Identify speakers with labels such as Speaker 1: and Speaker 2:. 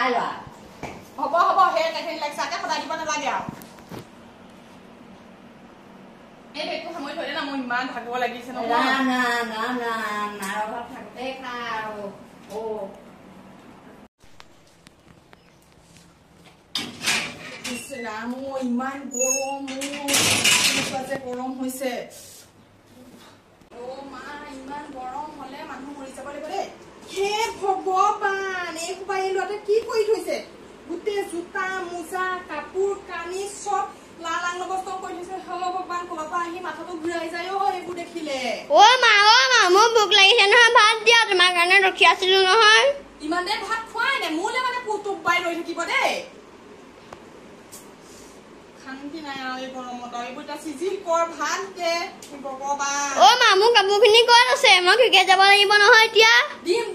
Speaker 1: খাই লোৱা
Speaker 2: হ'ব হ'ব হে কাঠেৰি লাগিছে আকে সদায় দিব নালাগে আৰু এই বেগটো সামৰি থৈ দে না মোৰ ইমান ভাগৰ লাগিছে নহয়
Speaker 1: মাৰৰ ঘৰত থাকোঁতে খা আৰু
Speaker 2: ইমান গৰম যে গৰম হৈছে মা ইমান গৰম হলে মানুহ মৰি যাব লাগিব দেই হে ভগৱান এই সোপাই লোৱাতে কি কৰি থৈছে গোটেই জোতা মোজা কাপোৰ কানি চব লালাং অৱস্থা কৰি থৈছে হেল্ল ভগৱান ক'ৰবাৰ পৰা আহি মাথাটো ঘূৰাই যায় এইবোৰ দেখিলে
Speaker 3: মা মোৰ ভোক লাগিছে নহয় ভাত দিয়া তোমাৰ কাৰণে ৰখি আছিলো নহয়
Speaker 2: ইমান দেৰি ভাত খোৱাই নাই মোলে মানে পুতুক বাই ৰৈ থাকিব দেই শান্তি নাই আৰু এই গৰমত এইবোৰ এটা চিজিল কৰ ভালকে ভগৱান
Speaker 3: মা মোৰ কাপোৰখিনি ক'ত আছে মই ক্ৰিকেট যাব লাগিব নহয় এতিয়া
Speaker 2: দিম